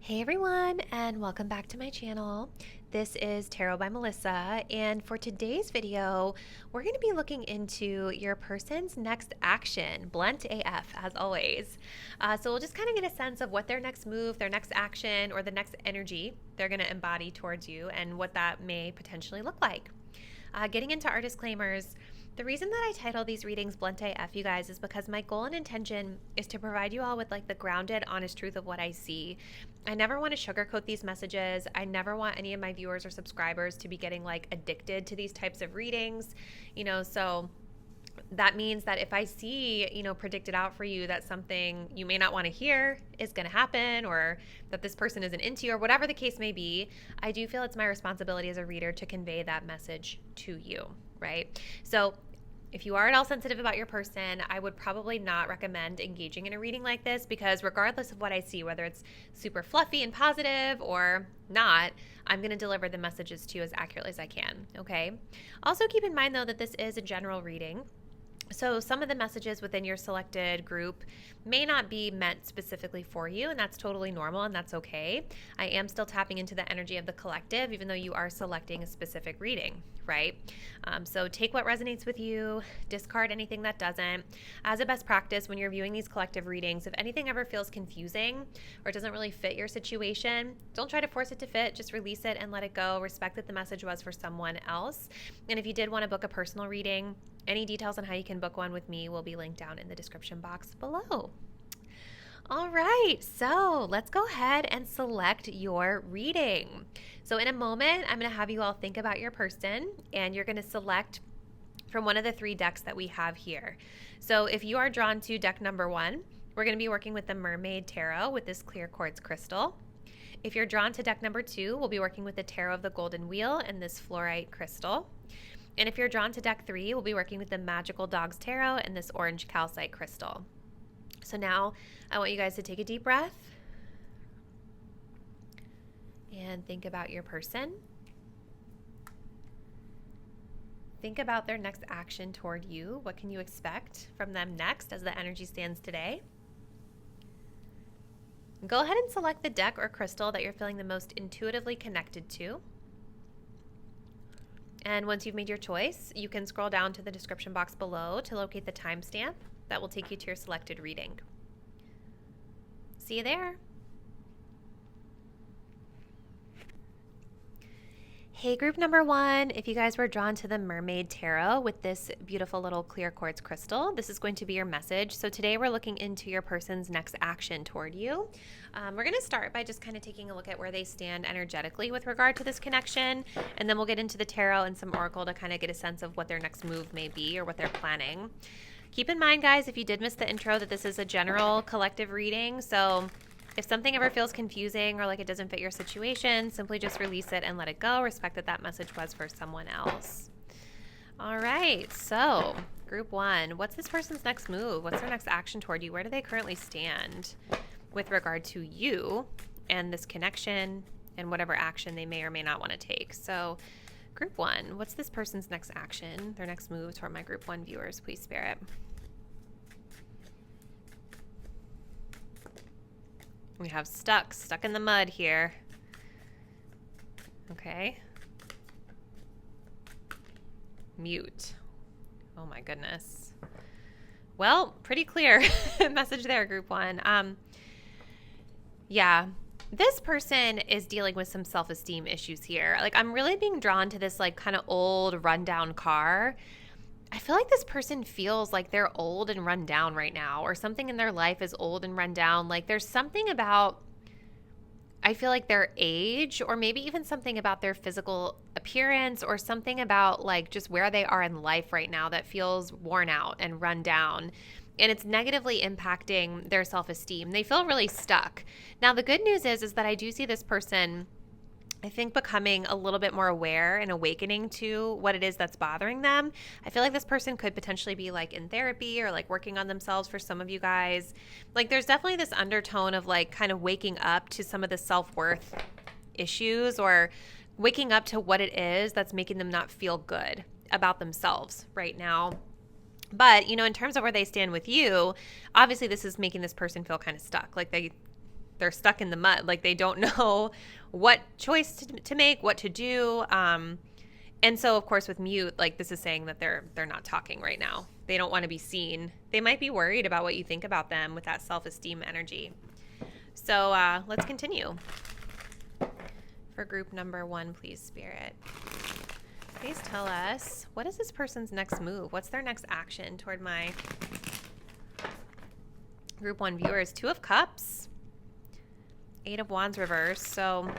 Hey everyone, and welcome back to my channel. This is Tarot by Melissa, and for today's video, we're going to be looking into your person's next action, blunt AF as always. So we'll just kind of get a sense of what their next move, their next action, or the next energy they're going to embody towards you and what that may potentially look like. Getting into our disclaimers, the reason that I title these readings Blunt AF, you guys, is because my goal and intention is to provide you all with like the grounded, honest truth of what I see. I never want to sugarcoat these messages. I never want any of my viewers or subscribers to be getting like addicted to these types of readings, so that means that if I see, predicted out for you that something you may not want to hear is going to happen, or that this person isn't into you, or whatever the case may be, I do feel it's my responsibility as a reader to convey that message to you, right? So if you are at all sensitive about your person, I would probably not recommend engaging in a reading like this, because regardless of what I see, whether it's super fluffy and positive or not, I'm going to deliver the messages to you as accurately as I can, okay? Also keep in mind, though, that this is a general reading. So some of the messages within your selected group may not be meant specifically for you, and that's totally normal, and that's okay. I am still tapping into the energy of the collective, even though you are selecting a specific reading, right? So take what resonates with you, discard anything that doesn't. As a best practice, when you're viewing these collective readings, if anything ever feels confusing or doesn't really fit your situation, don't try to force it to fit. Just release it and let it go. Respect that the message was for someone else. And if you did want to book a personal reading, any details on how you can book one with me will be linked down in the description box below. All right, so let's go ahead and select your reading. So in a moment, I'm going to have you all think about your person, and you're going to select from one of the 3 decks that we have here. So if you are drawn to deck number 1, we're going to be working with the Mermaid Tarot with this clear quartz crystal. If you're drawn to deck number 2, we'll be working with the Tarot of the Golden Wheel and this fluorite crystal. And if you're drawn to deck 3, we'll be working with the Magical Dogs Tarot and this orange calcite crystal. So now I want you guys to take a deep breath and think about your person. Think about their next action toward you. What can you expect from them next as the energy stands today? Go ahead and select the deck or crystal that you're feeling the most intuitively connected to. And once you've made your choice, you can scroll down to the description box below to locate the timestamp that will take you to your selected reading. See you there. Hey, group number 1, if you guys were drawn to the Mermaid Tarot with this beautiful little clear quartz crystal, this is going to be your message. So today we're looking into your person's next action toward you. We're going to start by just kind of taking a look at where they stand energetically with regard to this connection, and then we'll get into the tarot and some oracle to kind of get a sense of what their next move may be or what they're planning. Keep in mind, guys, if you did miss the intro, that this is a general collective reading, so if something ever feels confusing or like it doesn't fit your situation, simply just release it and let it go. Respect that that message was for someone else. All right, so group 1, what's this person's next move? What's their next action toward you? Where do they currently stand with regard to you and this connection and whatever action they may or may not want to take? So group 1, what's this person's next action, their next move toward my group 1 viewers, please, Spirit? We have stuck in the mud here. Okay. Mute. Oh my goodness. Well, pretty clear message there, group 1. Yeah, this person is dealing with some self-esteem issues here. Like, I'm really being drawn to this like kind of old rundown car. I feel like this person feels like they're old and run down right now, or something in their life is old and run down. Like there's something about, I feel like their age, or maybe even something about their physical appearance, or something about like just where they are in life right now that feels worn out and run down. And it's negatively impacting their self-esteem. They feel really stuck. Now, the good news is that I do see this person, I think, becoming a little bit more aware and awakening to what it is that's bothering them. I feel like this person could potentially be like in therapy or like working on themselves for some of you guys. Like there's definitely this undertone of like kind of waking up to some of the self-worth issues, or waking up to what it is that's making them not feel good about themselves right now. But, in terms of where they stand with you, obviously this is making this person feel kind of stuck. Like they they're stuck in the mud. Like they don't know what choice to make, what to do. And so, of course, with mute, like this is saying that they're not talking right now. They don't want to be seen. They might be worried about what you think about them with that self-esteem energy. So let's continue. For group number 1, please, Spirit. Please tell us, what is this person's next move? What's their next action toward my group 1 viewers? 2 of Cups, 8 of Wands reverse. So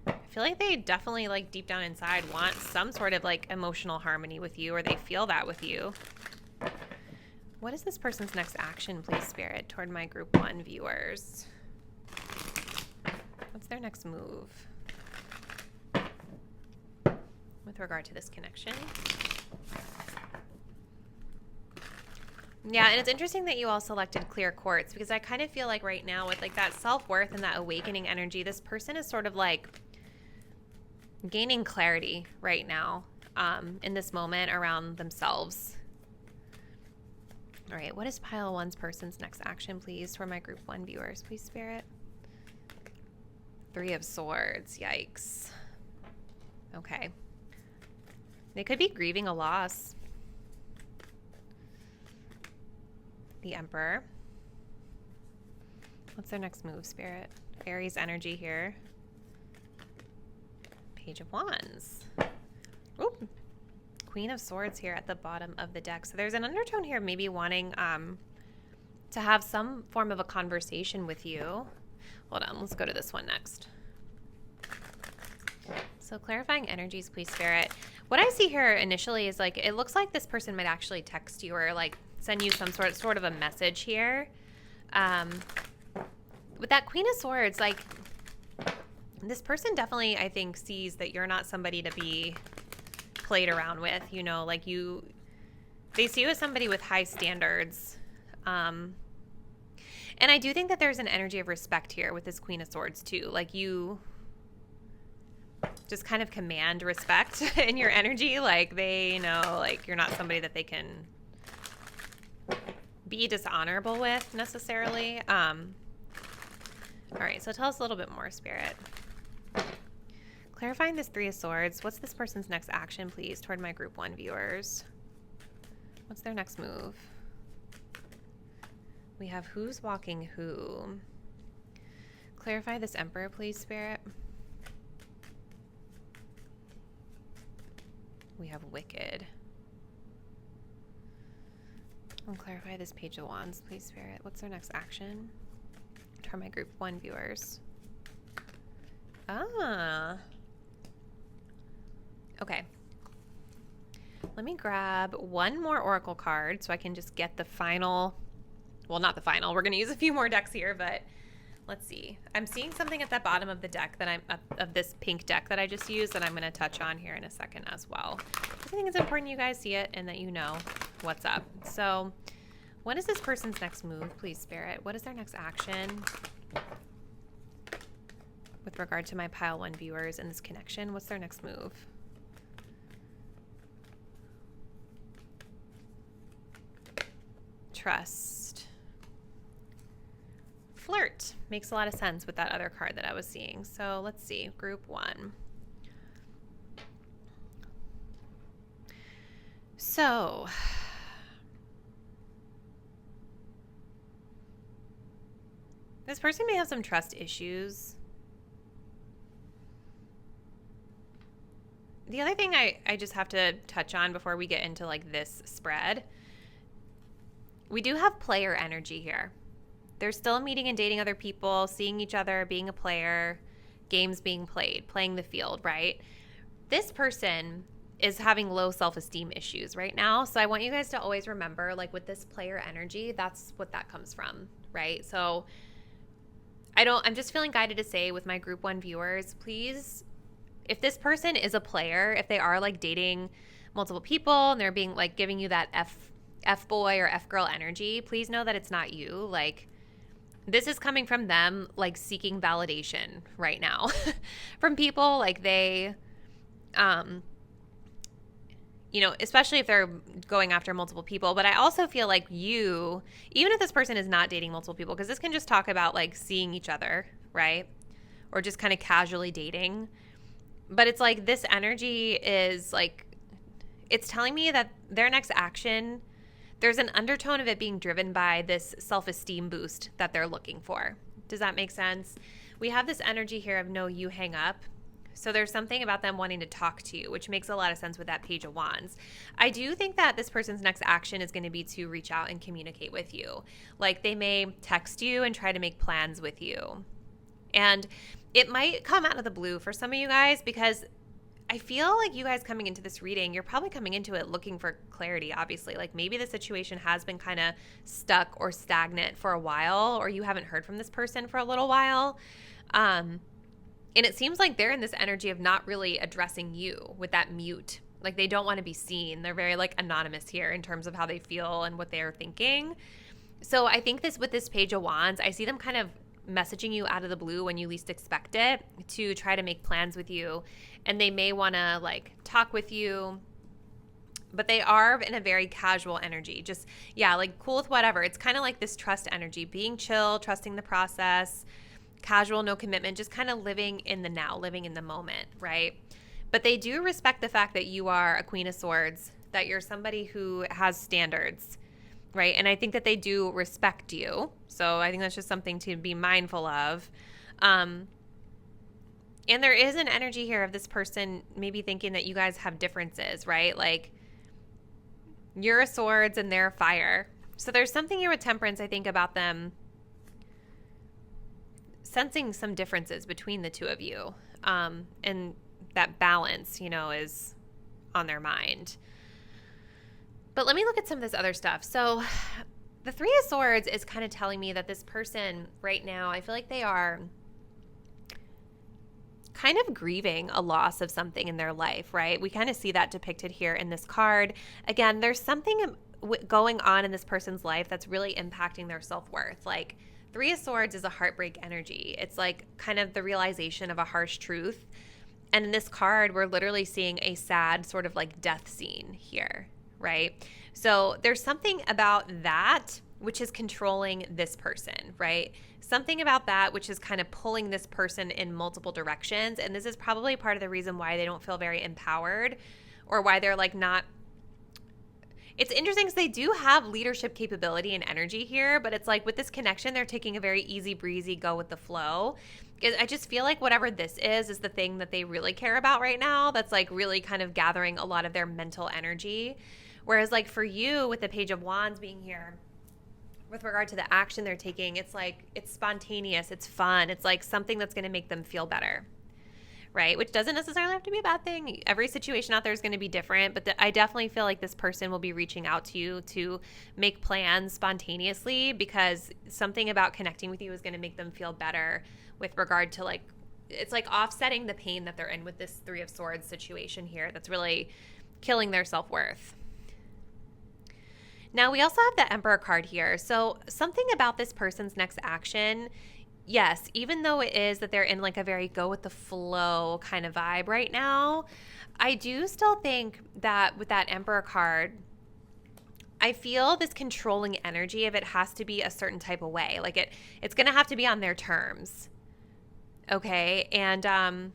I feel like they definitely, like, deep down inside want some sort of, like, emotional harmony with you, or they feel that with you. What is this person's next action, please, Spirit, toward my group 1 viewers? What's their next move with regard to this connection? Yeah, and it's interesting that you all selected clear quartz, because I kind of feel like right now with like that self-worth and that awakening energy, this person is sort of like gaining clarity right now in this moment around themselves. All right, what is pile 1's person's next action, please, for my group 1 viewers, please, Spirit? 3 of Swords. Yikes. Okay. They could be grieving a loss. The Emperor. What's their next move, Spirit? Aries energy here. Page of Wands. Oop. Queen of Swords here at the bottom of the deck. So there's an undertone here, maybe wanting to have some form of a conversation with you. Hold on, let's go to this one next. So clarifying energies, please, Spirit. What I see here initially is like, it looks like this person might actually text you or like send you some sort of a message here. With that Queen of Swords, like this person definitely, I think, sees that you're not somebody to be played around with, you know, like they see you as somebody with high standards. And I do think that there's an energy of respect here with this Queen of Swords too. Like you just kind of command respect in your energy. Like they know like you're not somebody that they can be dishonorable with necessarily. All right, so tell us a little bit more, Spirit. Clarifying this 3 of Swords. What's this person's next action, please, toward my group 1 viewers? What's their next move? We have who's walking who. Clarify this Emperor, please, Spirit. We have Wicked. And clarify this Page of Wands, please, Spirit. What's their next action toward my group 1 viewers? Okay. Let me grab one more Oracle card so I can just get the final. Well, not the final. We're going to use a few more decks here, but let's see. I'm seeing something at the bottom of the deck that of this pink deck that I just used that I'm going to touch on here in a second as well. I think it's important you guys see it and that you know what's up. So what is this person's next move, please, Spirit? What is their next action with regard to my pile 1 viewers in this connection? What's their next move? Trust. Flirt makes a lot of sense with that other card that I was seeing. So let's see, group 1. So this person may have some trust issues. The other thing I just have to touch on before we get into like this spread, we do have player energy here. They're still meeting and dating other people, seeing each other, being a player, games being played, playing the field, right? This person is having low self-esteem issues right now. So I want you guys to always remember, like with this player energy, that's what that comes from, right? So I'm just feeling guided to say with my group 1 viewers, please, if this person is a player, if they are like dating multiple people and they're being like giving you that F boy or F girl energy, please know that it's not you. Like this is coming from them like seeking validation right now from people. Like they especially if they're going after multiple people. But I also feel like you, even if this person is not dating multiple people, because this can just talk about like seeing each other, right? Or just kind of casually dating. But it's like this energy is like, it's telling me that their next action, there's an undertone of it being driven by this self-esteem boost that they're looking for. Does that make sense? We have this energy here of no, you hang up. So there's something about them wanting to talk to you, which makes a lot of sense with that Page of Wands. I do think that this person's next action is going to be to reach out and communicate with you. Like they may text you and try to make plans with you. And it might come out of the blue for some of you guys, because I feel like you guys coming into this reading, you're probably coming into it looking for clarity, obviously. Like maybe the situation has been kind of stuck or stagnant for a while, or you haven't heard from this person for a little while. And it seems like they're in this energy of not really addressing you with that mute. Like they don't want to be seen. They're very like anonymous here in terms of how they feel and what they're thinking. So I think with this Page of Wands, I see them kind of messaging you out of the blue when you least expect it to try to make plans with you. And they may want to like talk with you, but they are in a very casual energy. Just, yeah, like cool with whatever. It's kind of like this trust energy, being chill, trusting the process, casual, no commitment, just kind of living in the now, living in the moment, right? But they do respect the fact that you are a Queen of Swords, that you're somebody who has standards, right? And I think that they do respect you. So I think that's just something to be mindful of. And there is an energy here of this person maybe thinking that you guys have differences, right? Like you're a swords and they're fire. So there's something here with Temperance, I think, about them sensing some differences between the two of you. And that balance, is on their mind. But let me look at some of this other stuff. So the Three of Swords is kind of telling me that this person right now, I feel like they are kind of grieving a loss of something in their life, right? We kind of see that depicted here in this card. Again, there's something going on in this person's life that's really impacting their self-worth. Like Three of Swords is a heartbreak energy. It's like kind of the realization of a harsh truth. And in this card, we're literally seeing a sad sort of like death scene here, right? So there's something about that which is controlling this person, right? Something about that which is kind of pulling this person in multiple directions. And this is probably part of the reason why they don't feel very empowered, or why they're like not. It's interesting because they do have leadership capability and energy here, but it's like with this connection, they're taking a very easy breezy, go with the flow. I just feel like whatever this is the thing that they really care about right now. That's like really kind of gathering a lot of their mental energy. Whereas like for you with the Page of Wands being here, with regard to the action they're taking, it's like it's spontaneous, it's fun. It's like something that's going to make them feel better. Right? Which doesn't necessarily have to be a bad thing. Every situation out there is going to be different, but I definitely feel like this person will be reaching out to you to make plans spontaneously, because something about connecting with you is going to make them feel better with regard to like, it's like offsetting the pain that they're in with this Three of Swords situation here that's really killing their self-worth. Now we also have the Emperor card here. So something about this person's next action, yes, even though it is that they're in like a very go with the flow kind of vibe right now, I do still think that with that Emperor card, I feel this controlling energy of it has to be a certain type of way. Like it's going to have to be on their terms. Okay. And,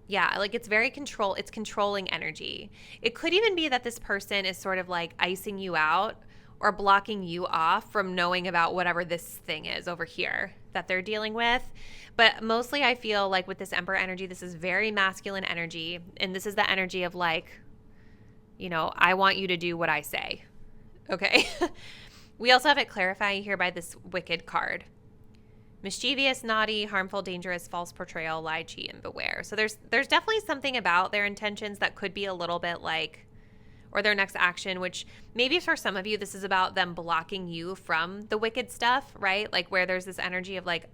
yeah, like it's controlling energy. It could even be that this person is sort of like icing you out or blocking you off from knowing about whatever this thing is over here that they're dealing with. But mostly I feel like with this Emperor energy, this is very masculine energy. And this is the energy of like, I want you to do what I say. Okay. We also have it clarifying here by this Wicked card. Mischievous, naughty, harmful, dangerous, false portrayal, lie, cheat, and beware. So there's definitely something about their intentions that could be a little bit like, or their next action, which maybe for some of you, this is about them blocking you from the wicked stuff, right? Like where there's this energy of like,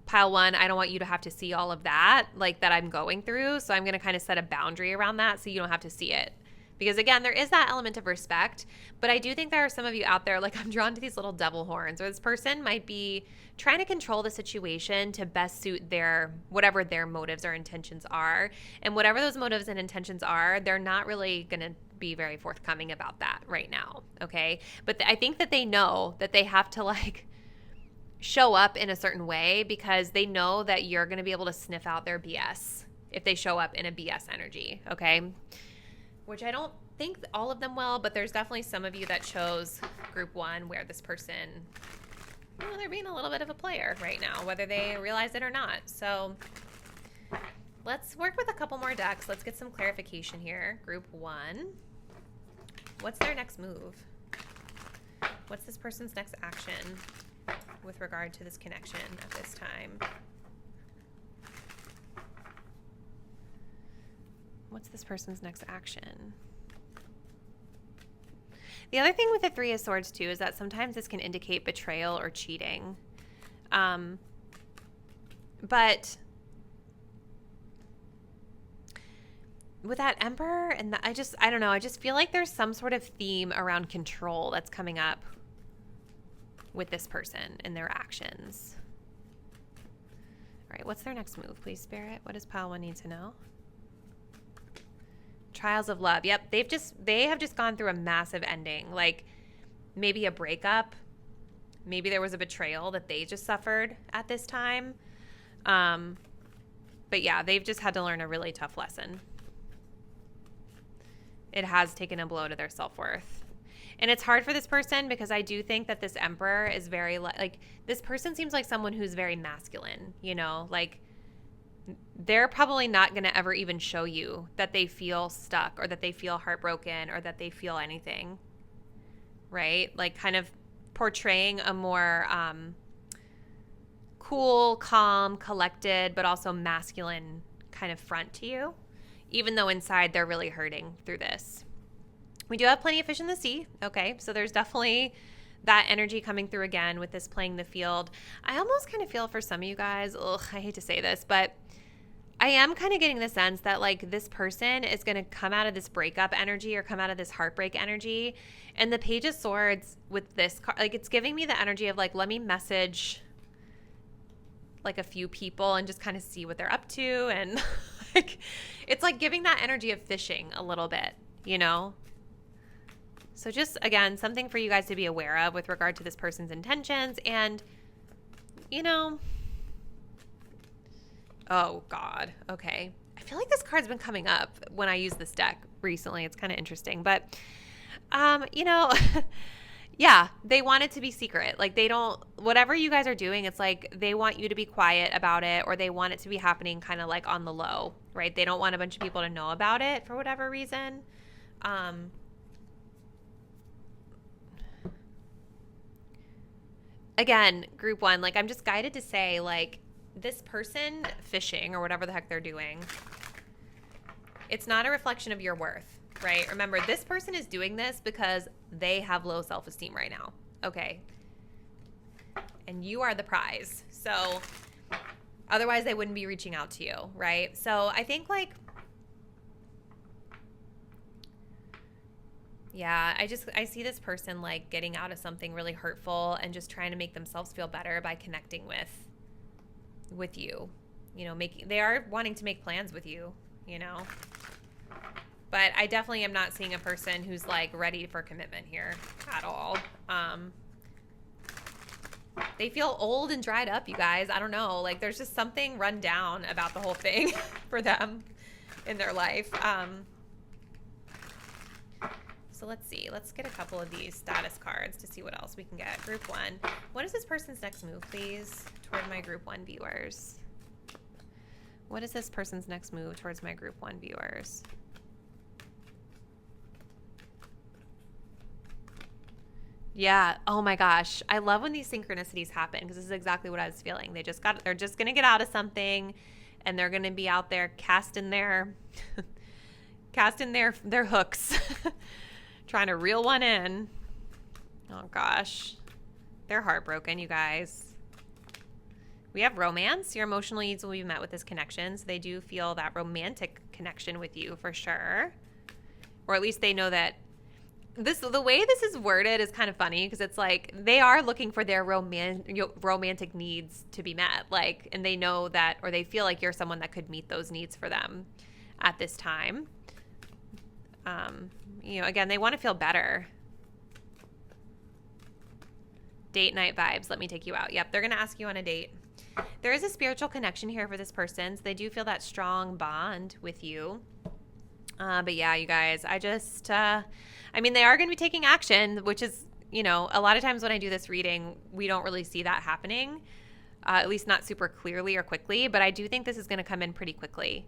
pile one, I don't want you to have to see all of that, like that I'm going through. So I'm going to kind of set a boundary around that so you don't have to see it. Because again, there is that element of respect, but I do think there are some of you out there, like I'm drawn to these little devil horns, or this person might be trying to control the situation to best suit their, whatever their motives or intentions are. And whatever those motives and intentions are, they're not really going to be very forthcoming about that right now. Okay. But I think that they know that they have to like show up in a certain way because they know that you're going to be able to sniff out their BS if they show up in a BS energy. Okay. Which I don't think all of them will, but there's definitely some of you that chose group 1 where this person, you know, they're being a little bit of a player right now, whether they realize it or not. So let's work with a couple more decks. Let's get some clarification here. Group 1. What's their next move? What's this person's next action with regard to this connection at this time? What's this person's next action? The other thing with the 3 of Swords too is that sometimes this can indicate betrayal or cheating. But with that Emperor and I don't know, I just feel like there's some sort of theme around control that's coming up with this person and their actions. All right, what's their next move, please, Spirit? What does Pile 1 need to know? Trials of love. Yep, they have just gone through a massive ending, like maybe a breakup, maybe there was a betrayal that they just suffered at this time. But yeah, they've just had to learn a really tough lesson. It has taken a blow to their self-worth. And it's hard for this person because I do think that this Emperor is very like this person seems like someone who's very masculine, you know, like they're probably not going to ever even show you that they feel stuck or that they feel heartbroken or that they feel anything, right? Like kind of portraying a more cool, calm, collected, but also masculine kind of front to you, even though inside they're really hurting through this. We do have plenty of fish in the sea, okay? So there's definitely that energy coming through again with this playing the field. I almost kind of feel for some of you guys, I hate to say this, but I am kind of getting the sense that like this person is going to come out of this breakup energy or come out of this heartbreak energy. And the Page of Swords with this card, like it's giving me the energy of like, let me message like a few people and just kind of see what they're up to. And like, it's like giving that energy of fishing a little bit, you know? So just, again, something for you guys to be aware of with regard to this person's intentions and, you know, oh, God. Okay. I feel like this card's been coming up when I use this deck recently. It's kind of interesting. But, you know, yeah, they want it to be secret. Like they don't, whatever you guys are doing, it's like they want you to be quiet about it or they want it to be happening kind of like on the low, right? They don't want a bunch of people to know about it for whatever reason. Again, group 1, like I'm just guided to say like this person fishing or whatever the heck they're doing, it's not a reflection of your worth, right? Remember, this person is doing this because they have low self-esteem right now, okay? And you are the prize. So otherwise they wouldn't be reaching out to you, right? So I think like, yeah, I see this person like getting out of something really hurtful and just trying to make themselves feel better by connecting with you, you know, they are wanting to make plans with you, you know, but I definitely am not seeing a person who's like ready for commitment here at all. They feel old and dried up, you guys. I don't know. Like there's just something run down about the whole thing for them in their life. So let's see. Let's get a couple of these status cards to see what else we can get. Group 1. What is this person's next move, please, toward my Group 1 viewers? What is this person's next move towards my Group 1 viewers? Yeah. Oh my gosh. I love when these synchronicities happen because this is exactly what I was feeling. They're just going to get out of something and they're going to be out there casting their hooks. Trying to reel one in. Oh gosh. They're heartbroken, you guys. We have romance. Your emotional needs will be met with this connection. So they do feel that romantic connection with you for sure. or at least they know that the way this is worded is kind of funny because it's like they are looking for their romantic needs to be met, like, and they know that, or they feel like you're someone that could meet those needs for them at this time. Again, they want to feel better. Date night vibes. Let me take you out. Yep, they're going to ask you on a date. There is a spiritual connection here for this person, so they do feel that strong bond with you. But yeah, you guys, they are going to be taking action, which is, a lot of times when I do this reading, we don't really see that happening, at least not super clearly or quickly, but I do think this is going to come in pretty quickly.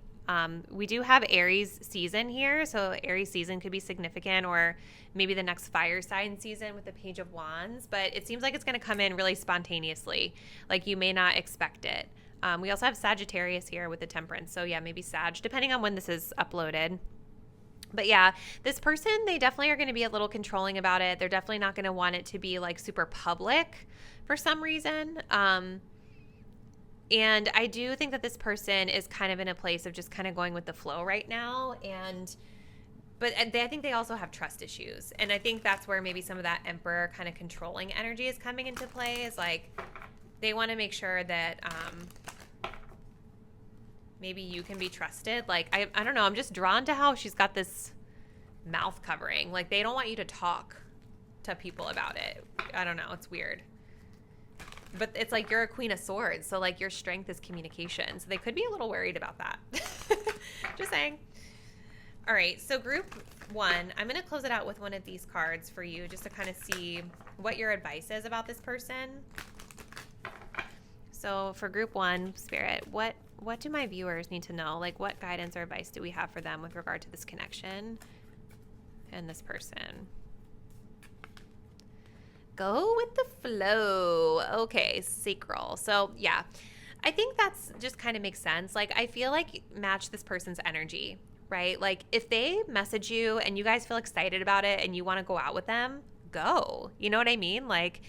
We do have Aries season here, so Aries season could be significant, or maybe the next fire sign season with the Page of Wands, but it seems like it's going to come in really spontaneously, like you may not expect it. We also have Sagittarius here with the Temperance, so yeah, maybe Sag, depending on when this is uploaded. But yeah, this person, they definitely are going to be a little controlling about it. They're definitely not going to want it to be like super public for some reason. And I do think that this person is kind of in a place of just kind of going with the flow right now. But I think they also have trust issues. And I think that's where maybe some of that Emperor kind of controlling energy is coming into play, is like they want to make sure that maybe you can be trusted. Like, I don't know. I'm just drawn to how she's got this mouth covering. Like, they don't want you to talk to people about it. I don't know. It's weird. But it's like you're a Queen of Swords, so like your strength is communication. So they could be a little worried about that. Just saying. All right, so group one, I'm going to close it out with one of these cards for you just to kind of see what your advice is about this person. So for group one, Spirit, what do my viewers need to know? Like, what guidance or advice do we have for them with regard to this connection and this person? Go with the flow. Okay, sacral. So yeah, I think that's just kind of makes sense. Like, I feel like match this person's energy, right? Like, if they message you and you guys feel excited about it and you want to go out with them, go. You know what I mean? Like,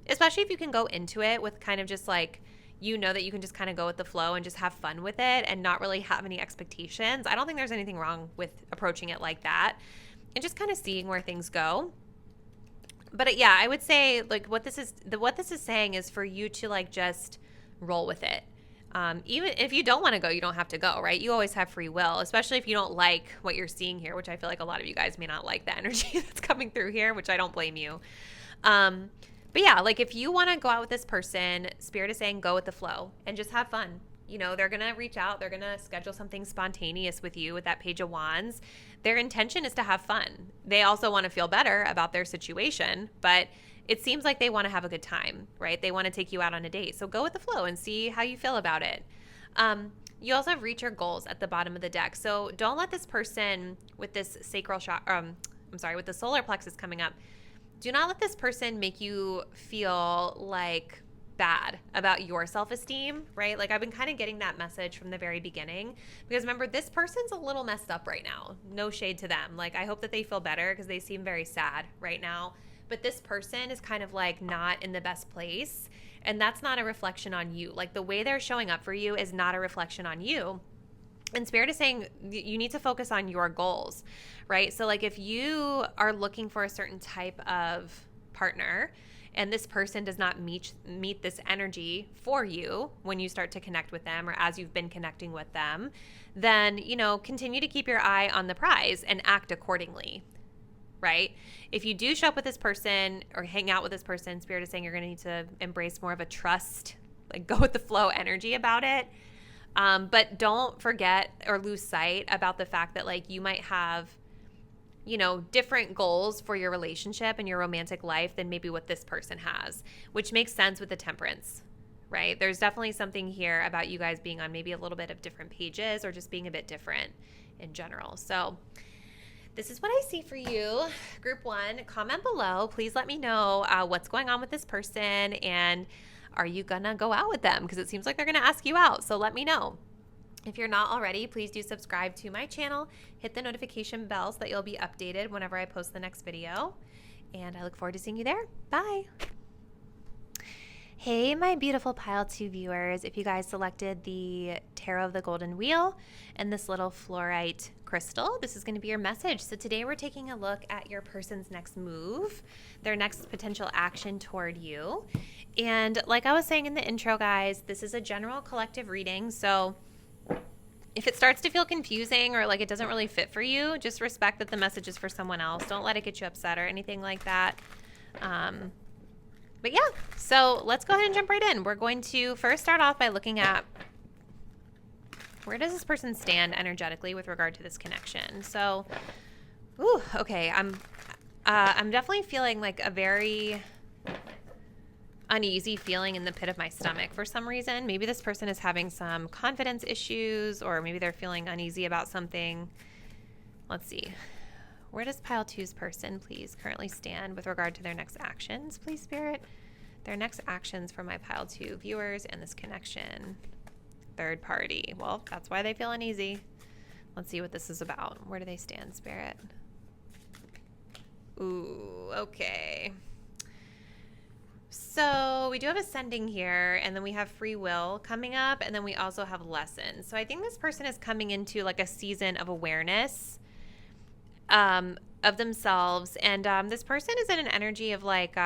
especially if you can go into it with kind of just like, that you can just kind of go with the flow and just have fun with it and not really have any expectations. I don't think there's anything wrong with approaching it like that and just kind of seeing where things go. But yeah, I would say like what this is saying is for you to like just roll with it. Even if you don't want to go, you don't have to go, right? You always have free will, especially if you don't like what you're seeing here, which I feel like a lot of you guys may not like the energy that's coming through here, which I don't blame you. But yeah, like if you want to go out with this person, Spirit is saying go with the flow and just have fun. They're going to reach out. They're going to schedule something spontaneous with you with that Page of Wands. Their intention is to have fun. They also want to feel better about their situation, but it seems like they want to have a good time, right? They want to take you out on a date. So go with the flow and see how you feel about it. You also have reach your goals at the bottom of the deck. So don't let this person with this sacral with the solar plexus coming up, do not let this person make you feel like bad about your self-esteem, right? Like I've been kind of getting that message from the very beginning because remember, this person's a little messed up right now. No shade to them. Like I hope that they feel better because they seem very sad right now. But this person is kind of like not in the best place. And that's not a reflection on you. Like the way they're showing up for you is not a reflection on you. And Spirit is saying you need to focus on your goals, right? So like if you are looking for a certain type of partner and this person does not meet this energy for you when you start to connect with them or as you've been connecting with them, then, continue to keep your eye on the prize and act accordingly, right? If you do show up with this person or hang out with this person, Spirit is saying you're going to need to embrace more of a trust, like go with the flow energy about it. But don't forget or lose sight about the fact that like you might have, different goals for your relationship and your romantic life than maybe what this person has, which makes sense with the Temperance, right? There's definitely something here about you guys being on maybe a little bit of different pages or just being a bit different in general. So this is what I see for you. Group one, comment below. Please let me know what's going on with this person and are you gonna go out with them? Because it seems like they're gonna ask you out. So let me know. If you're not already, please do subscribe to my channel. Hit the notification bell so that you'll be updated whenever I post the next video. And I look forward to seeing you there. Bye. Hey, my beautiful Pile 2 viewers. If you guys selected the Tarot of the Golden Wheel and this little fluorite crystal, this is going to be your message. So today we're taking a look at your person's next move, their next potential action toward you. And like I was saying in the intro, guys, this is a general collective reading. So if it starts to feel confusing or like it doesn't really fit for you, just respect that the message is for someone else. Don't let it get you upset or anything like that. But yeah, so let's go ahead and jump right in. We're going to first start off by looking at where does this person stand energetically with regard to this connection. So, okay, I'm definitely feeling like a very uneasy feeling in the pit of my stomach for some reason. Maybe this person is having some confidence issues, or maybe they're feeling uneasy about something. Let's see. Where does Pile 2's person please currently stand with regard to their next actions, please, Spirit? Their next actions for my Pile 2 viewers and this connection. Third party. Well, that's why they feel uneasy. Let's see what this is about. Where do they stand, Spirit? Ooh, okay. So we do have ascending here, and then we have free will coming up, and then we also have lessons. So I think this person is coming into like a season of awareness of themselves, and this person is in an energy of like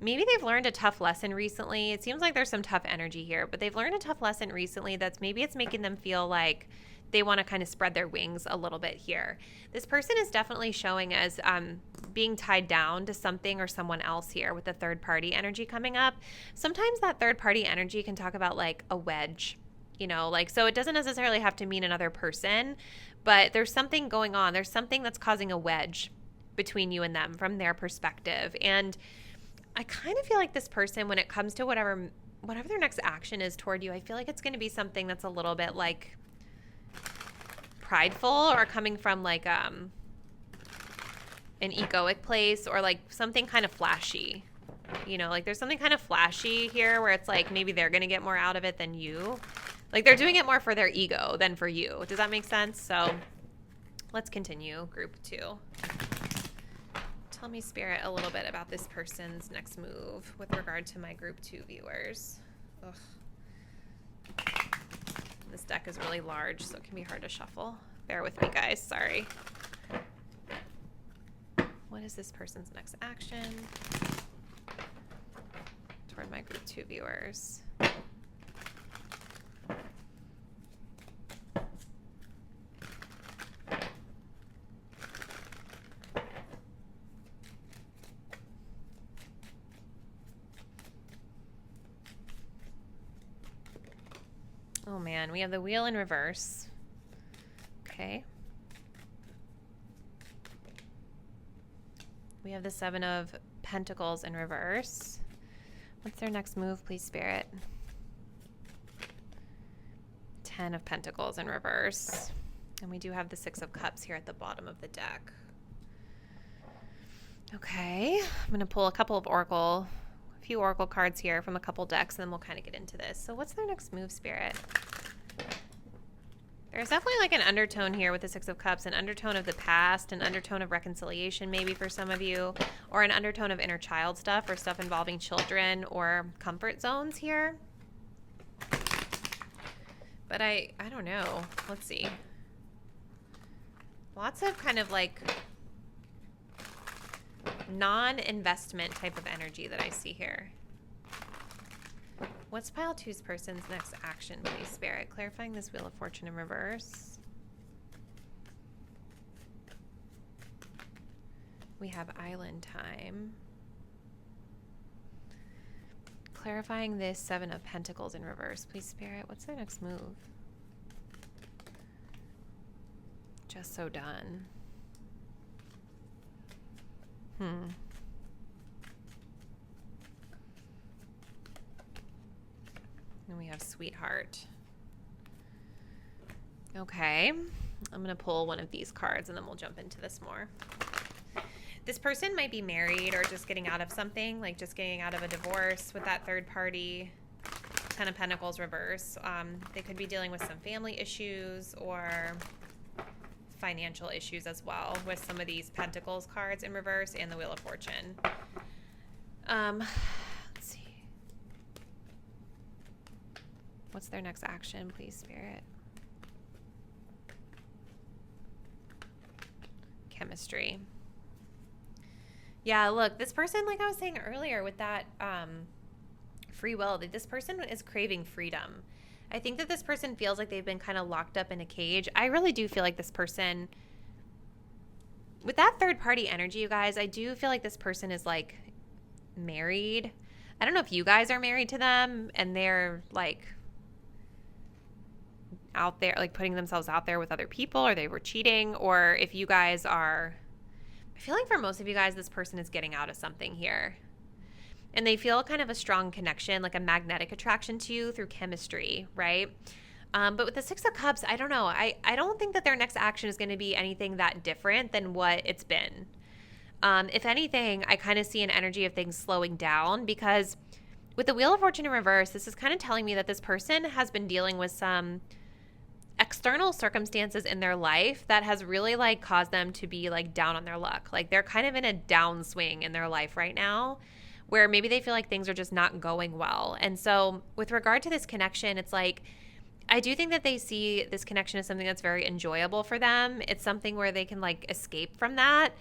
maybe they've learned a tough lesson recently. It seems like there's some tough energy here, but they've learned a tough lesson recently that's maybe it's making them feel like they want to kind of spread their wings a little bit here. This person is definitely showing as being tied down to something or someone else here with the third party energy coming up. Sometimes that third party energy can talk about like a wedge, you know, like, so it doesn't necessarily have to mean another person, but there's something going on. There's something that's causing a wedge between you and them from their perspective. And I kind of feel like this person, when it comes to whatever their next action is toward you, I feel like it's going to be something that's a little bit like prideful or coming from like an egoic place, or like something kind of flashy. You know, like there's something kind of flashy here where it's like maybe they're going to get more out of it than you. Like they're doing it more for their ego than for you. Does that make sense? So let's continue. Group 2. Tell me, Spirit, a little bit about this person's next move with regard to my Group 2 viewers. Ugh. This deck is really large, so it can be hard to shuffle. Bear with me, guys. Sorry. What is this person's next action toward my Group 2 viewers? Oh man, we have the wheel in reverse. Okay. We have the 7 of Pentacles in reverse. What's their next move, please, Spirit? 10 of Pentacles in reverse. And we do have the 6 of Cups here at the bottom of the deck. Okay. I'm going to pull a few Oracle cards here from a couple decks, and then we'll kind of get into this. So what's their next move, Spirit? There's definitely like an undertone here with the 6 of Cups, an undertone of the past, an undertone of reconciliation maybe for some of you, or an undertone of inner child stuff or stuff involving children or comfort zones here. But I don't know. Let's see. Lots of kind of like non-investment type of energy that I see here. What's Pile 2's person's next action, please, Spirit? Clarifying this Wheel of Fortune in reverse. We have Island Time. Clarifying this 7 of Pentacles in reverse, please, Spirit. What's their next move? Just so done. And we have Sweetheart. Okay. I'm going to pull one of these cards and then we'll jump into this more. This person might be married or just getting out of something, like just getting out of a divorce with that third party. 10 of Pentacles reverse. They could be dealing with some family issues or financial issues as well with some of these Pentacles cards in reverse and the Wheel of Fortune. Let's What's their next action, please, Spirit? Chemistry. Yeah, look, this person, like I was saying earlier with that free will, this person is craving freedom. I think that this person feels like they've been kind of locked up in a cage. I really do feel like this person, with that third party energy, you guys, I do feel like this person is like married. I don't know if you guys are married to them and they're like out there, like putting themselves out there with other people, or they were cheating, or if you guys are, I feel like for most of you guys, this person is getting out of something here. And they feel kind of a strong connection, like a magnetic attraction to you through chemistry, right? But with the Six of Cups, I don't know. I don't think that their next action is going to be anything that different than what it's been. If anything, I kind of see an energy of things slowing down, because with the Wheel of Fortune in reverse, this is kind of telling me that this person has been dealing with some external circumstances in their life that has really like caused them to be like down on their luck. Like they're kind of in a downswing in their life right now, where maybe they feel like things are just not going well. And so with regard to this connection, it's like, I do think that they see this connection as something that's very enjoyable for them. It's something where they can like escape from that.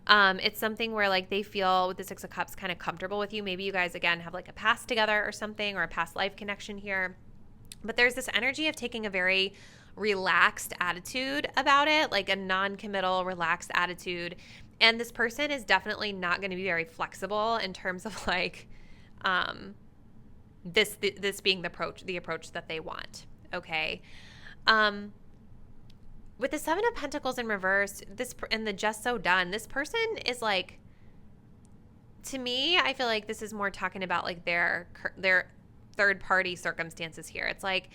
It's something where like they feel with the Six of Cups kind of comfortable with you. Maybe you guys, again, have like a past together or something, or a past life connection here. But there's this energy of taking a very relaxed attitude about it, like a non-committal, relaxed attitude. And this person is definitely not going to be very flexible in terms of like this being the approach that they want. Okay. With the Seven of Pentacles in reverse, and the Just So Done, this person is like, to me, I feel like this is more talking about like their third party circumstances here. It's like,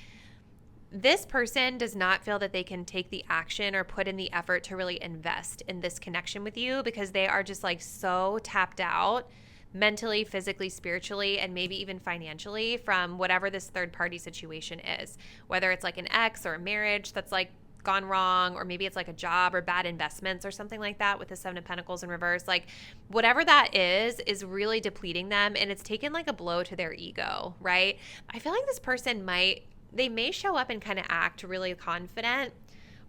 this person does not feel that they can take the action or put in the effort to really invest in this connection with you, because they are just like so tapped out mentally, physically, spiritually, and maybe even financially from whatever this third party situation is, whether it's like an ex or a marriage that's like gone wrong, or maybe it's like a job or bad investments or something like that with the Seven of Pentacles in reverse. Like whatever that is really depleting them, and it's taken like a blow to their ego, right? I feel like this person they may show up and kind of act really confident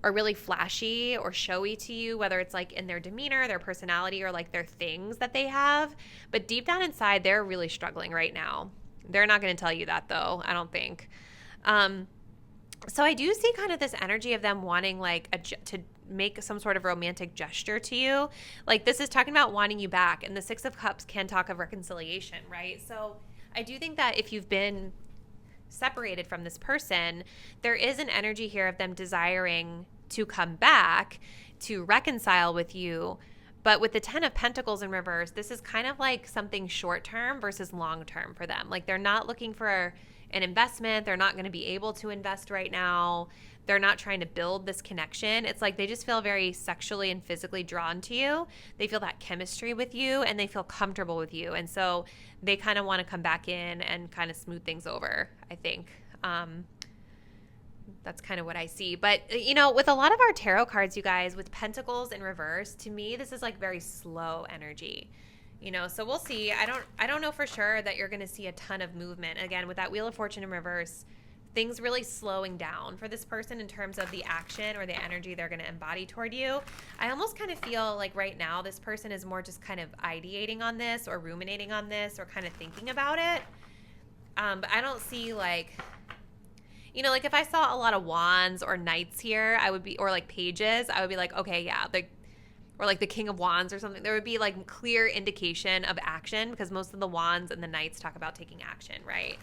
or really flashy or showy to you, whether it's like in their demeanor, their personality, or like their things that they have. But deep down inside, they're really struggling right now. They're not going to tell you that though, I don't think. So I do see kind of this energy of them wanting like to make some sort of romantic gesture to you. Like this is talking about wanting you back, and the Six of Cups can talk of reconciliation, right? So I do think that if you've been separated from this person, there is an energy here of them desiring to come back to reconcile with you. But with the Ten of Pentacles in reverse, this is kind of like something short-term versus long-term for them. Like they're not looking for an investment. They're not going to be able to invest right now. They're not trying to build this connection. It's like they just feel very sexually and physically drawn to you. They feel that chemistry with you, and they feel comfortable with you. And so they kind of want to come back in and kind of smooth things over, I think. That's kind of what I see. But, you know, with a lot of our tarot cards, you guys, with Pentacles in reverse, to me, this is like very slow energy. You know, so we'll see. I don't know for sure that you're going to see a ton of movement. Again, with that Wheel of Fortune in reverse, things really slowing down for this person in terms of the action or the energy they're going to embody toward you. I almost kind of feel like right now this person is more just kind of ideating on this or ruminating on this or kind of thinking about it. But I don't see like, you know, like if I saw a lot of wands or knights here, I would be, or like pages, I would be like, okay, yeah, or like the King of Wands or something. There would be like clear indication of action, because most of the wands and the knights talk about taking action, right?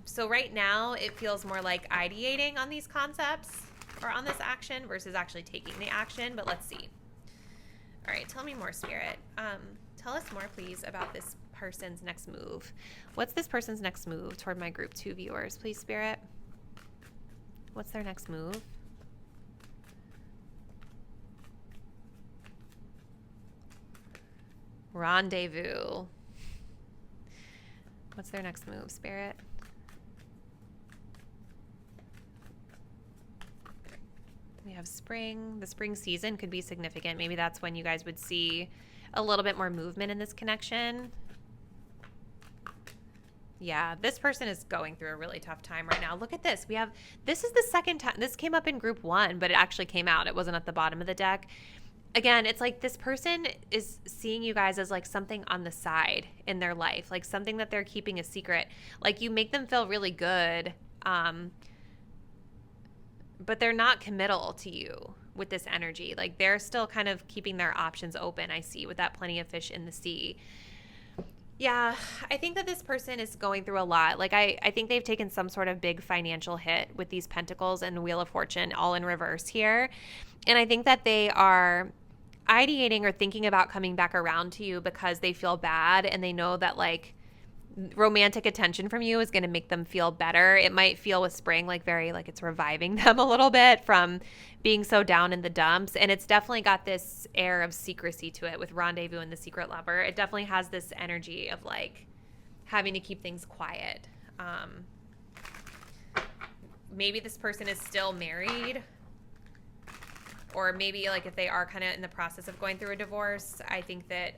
So right now it feels more like ideating on these concepts or on this action versus actually taking the action, but let's see. All right, tell me more, Spirit. Tell us more, please, about this person's next move. What's this person's next move toward my group 2 viewers, please, Spirit? What's their next move? Rendezvous. What's their next move, Spirit? We have spring. The spring season could be significant. Maybe that's when you guys would see a little bit more movement in this connection. Yeah, this person is going through a really tough time right now. Look at this. This is the second time. This came up in group 1, but it actually came out. It wasn't at the bottom of the deck. Again, it's like this person is seeing you guys as like something on the side in their life, like something that they're keeping a secret. Like you make them feel really good, but they're not committal to you with this energy. Like they're still kind of keeping their options open, I see, with that plenty of fish in the sea. Yeah, I think that this person is going through a lot. Like I think they've taken some sort of big financial hit with these pentacles and the Wheel of Fortune all in reverse here. And I think that they are ideating or thinking about coming back around to you because they feel bad and they know that like romantic attention from you is going to make them feel better. It might feel with spring like very like it's reviving them a little bit from being so down in the dumps, and it's definitely got this air of secrecy to it with Rendezvous and the Secret Lover. It definitely has this energy of like having to keep things quiet. Maybe this person is still married, or maybe like if they are kind of in the process of going through a divorce. I think that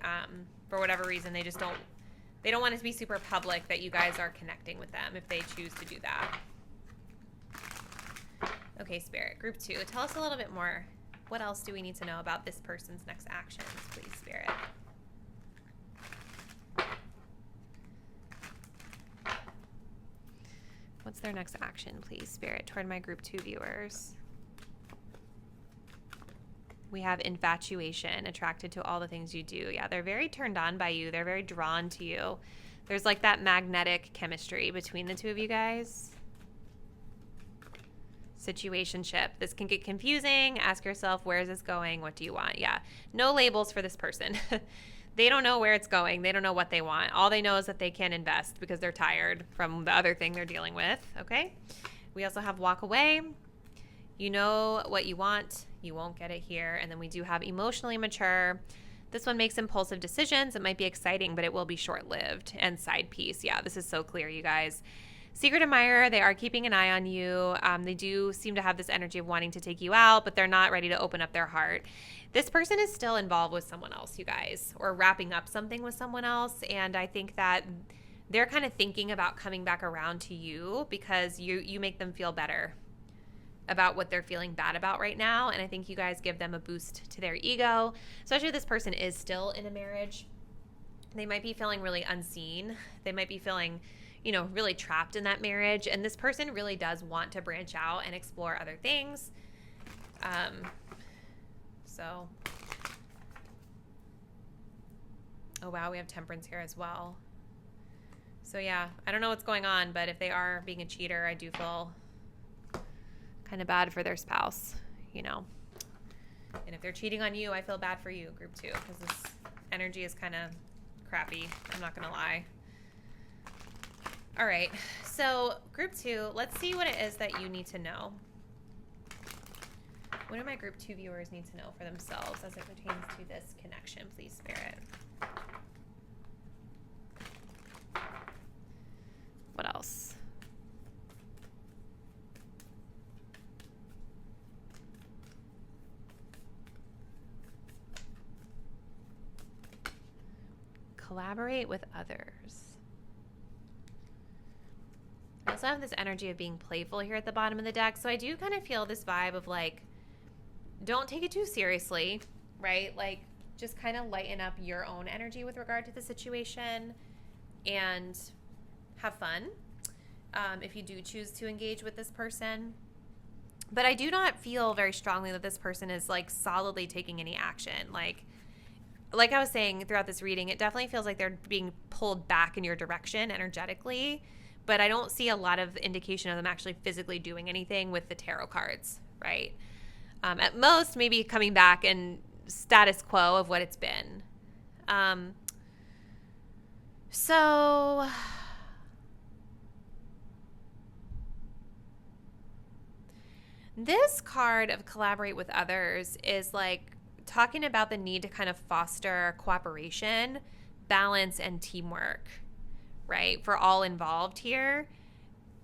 for whatever reason they just don't want it to be super public that you guys are connecting with them if they choose to do that. Okay, Spirit. Group 2. Tell us a little bit more. What else do we need to know about this person's next actions, please, Spirit? What's their next action, please, Spirit, toward my Group 2 viewers? We have infatuation, attracted to all the things you do. Yeah, they're very turned on by you. They're very drawn to you. There's like that magnetic chemistry between the two of you guys. Situationship. This can get confusing. Ask yourself, where is this going? What do you want? Yeah, no labels for this person. They don't know where it's going. They don't know what they want. All they know is that they can't invest because they're tired from the other thing they're dealing with. Okay. We also have walk away. You know what you want. You won't get it here. And then we do have emotionally mature. This one makes impulsive decisions. It might be exciting, but it will be short-lived. And side piece. Yeah, this is so clear, you guys. Secret admirer, they are keeping an eye on you. They do seem to have this energy of wanting to take you out, but they're not ready to open up their heart. This person is still involved with someone else, you guys, or wrapping up something with someone else. And I think that they're kind of thinking about coming back around to you because you make them feel better about what they're feeling bad about right now. And I think you guys give them a boost to their ego, especially if this person is still in a marriage. They might be feeling really unseen. They might be feeling, you know, really trapped in that marriage. And this person really does want to branch out and explore other things. Oh wow, we have temperance here as well. So yeah, I don't know what's going on, but if they are being a cheater, I do feel kind of bad for their spouse, you know. And if they're cheating on you, I feel bad for you, Group 2, because this energy is kind of crappy. I'm not going to lie. All right, so Group 2, let's see what it is that you need to know. What do my Group 2 viewers need to know for themselves as it pertains to this connection, please, Spirit? What else? Collaborate with others. I also have this energy of being playful here at the bottom of the deck. So I do kind of feel this vibe of like, don't take it too seriously, right? Like just kind of lighten up your own energy with regard to the situation and have fun if you do choose to engage with this person. But I do not feel very strongly that this person is like solidly taking any action. Like I was saying throughout this reading, it definitely feels like they're being pulled back in your direction energetically, but I don't see a lot of indication of them actually physically doing anything with the tarot cards, right? At most, maybe coming back and status quo of what it's been. So this card of collaborate with others is like talking about the need to kind of foster cooperation, balance, and teamwork, right, for all involved here.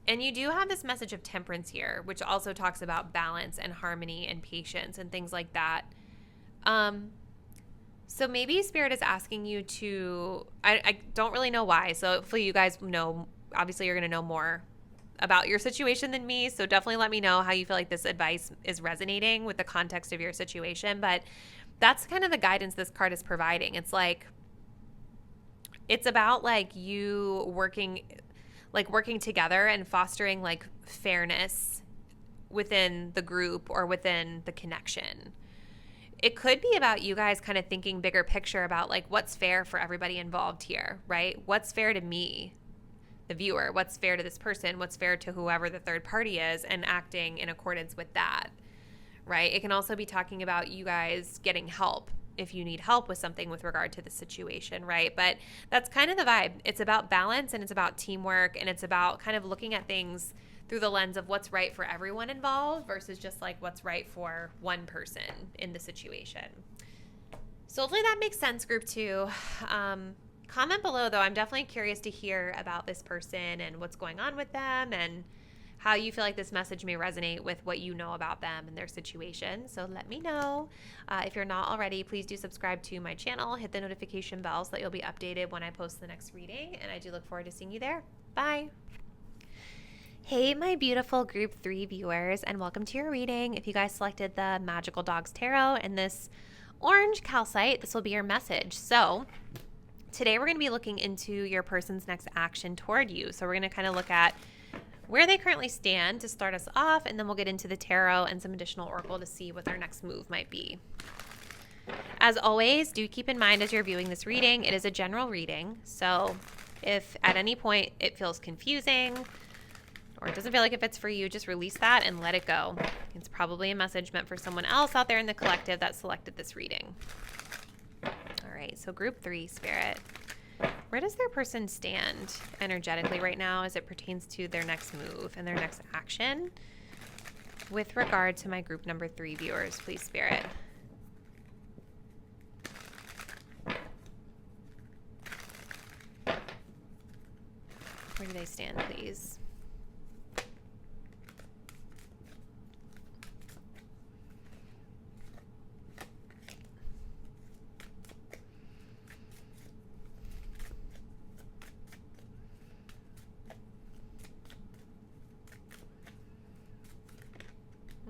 And you do have this message of temperance here, which also talks about balance and harmony and patience and things like that. So maybe Spirit is asking you to, I don't really know why, so hopefully you guys know obviously you're going to know more about your situation than me. So definitely let me know how you feel like this advice is resonating with the context of your situation. But that's kind of the guidance this card is providing. It's like, it's about like you working together and fostering like fairness within the group or within the connection. It could be about you guys kind of thinking bigger picture about like what's fair for everybody involved here, right? What's fair to me, the viewer? What's fair to this person? What's fair to whoever the third party is, and acting in accordance with that, right? It can also be talking about you guys getting help if you need help with something with regard to the situation, right? But that's kind of the vibe. It's about balance, and it's about teamwork, and it's about kind of looking at things through the lens of what's right for everyone involved versus just like what's right for one person in the situation. So hopefully that makes sense, group 2. Comment below, though. I'm definitely curious to hear about this person and what's going on with them, and how you feel like this message may resonate with what you know about them and their situation. So let me know. If you're not already, please do subscribe to my channel. Hit the notification bell so that you'll be updated when I post the next reading. And I do look forward to seeing you there. Bye. Hey, my beautiful group 3 viewers, and welcome to your reading. If you guys selected the Magickal Dogs Tarot and this orange calcite, this will be your message. So today we're going to be looking into your person's next action toward you. So we're going to kind of look at where they currently stand to start us off, and then we'll get into the tarot and some additional oracle to see what their next move might be. As always, do keep in mind as you're viewing this reading, it is a general reading. So if at any point it feels confusing or it doesn't feel like it fits for you, just release that and let it go. It's probably a message meant for someone else out there in the collective that selected this reading. All right, so group 3, Spirit. Where does their person stand energetically right now as it pertains to their next move and their next action with regard to my group number 3 viewers, please, Spirit? Where do they stand, please?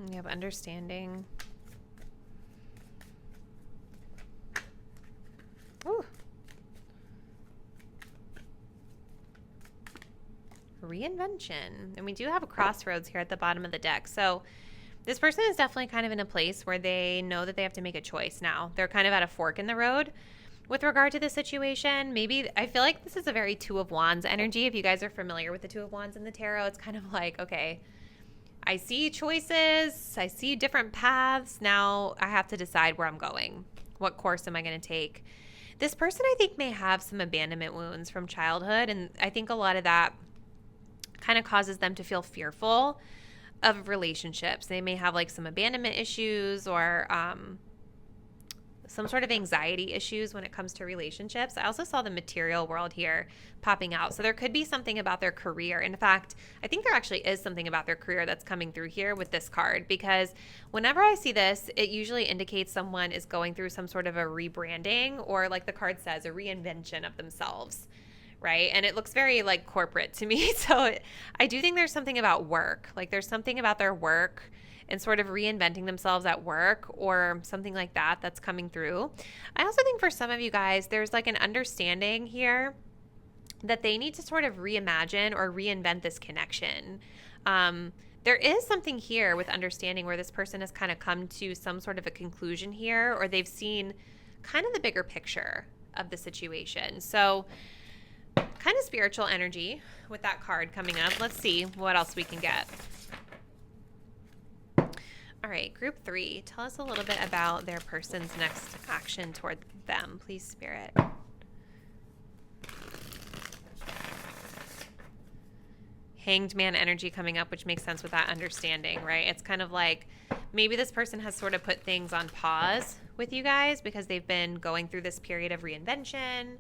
You have understanding. Ooh. Reinvention. And we do have a crossroads here at the bottom of the deck. So this person is definitely kind of in a place where they know that they have to make a choice now. They're kind of at a fork in the road with regard to the situation. Maybe I feel like this is a very 2 of Wands energy. If you guys are familiar with the 2 of Wands in the tarot, it's kind of like, okay, I see choices, I see different paths. Now I have to decide where I'm going. What course am I going to take? This person, I think, may have some abandonment wounds from childhood, and I think a lot of that kind of causes them to feel fearful of relationships. They may have like some abandonment issues or some sort of anxiety issues when it comes to relationships. I also saw the material world here popping out. So there could be something about their career. In fact, I think there actually is something about their career that's coming through here with this card, because whenever I see this, it usually indicates someone is going through some sort of a rebranding, or like the card says, a reinvention of themselves, right? And it looks very like corporate to me. So I do think there's something about work. Like there's something about their work and sort of reinventing themselves at work or something like that that's coming through. I also think for some of you guys, there's like an understanding here that they need to sort of reimagine or reinvent this connection. There is something here with understanding where this person has kind of come to some sort of a conclusion here, or they've seen kind of the bigger picture of the situation. So kind of spiritual energy with that card coming up. Let's see what else we can get. All right, group 3, tell us a little bit about their person's next action toward them, please, Spirit. Hanged Man energy coming up, which makes sense with that understanding, right? It's kind of like maybe this person has sort of put things on pause with you guys because they've been going through this period of reinvention,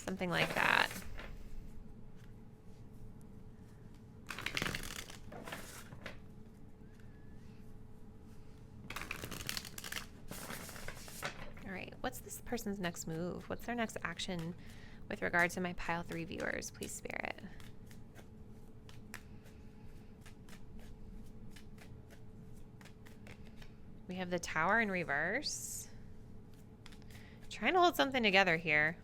something like that. What's this person's next move? What's their next action with regard to my pile 3 viewers, please, Spirit? We have the Tower in reverse. Trying to hold something together here.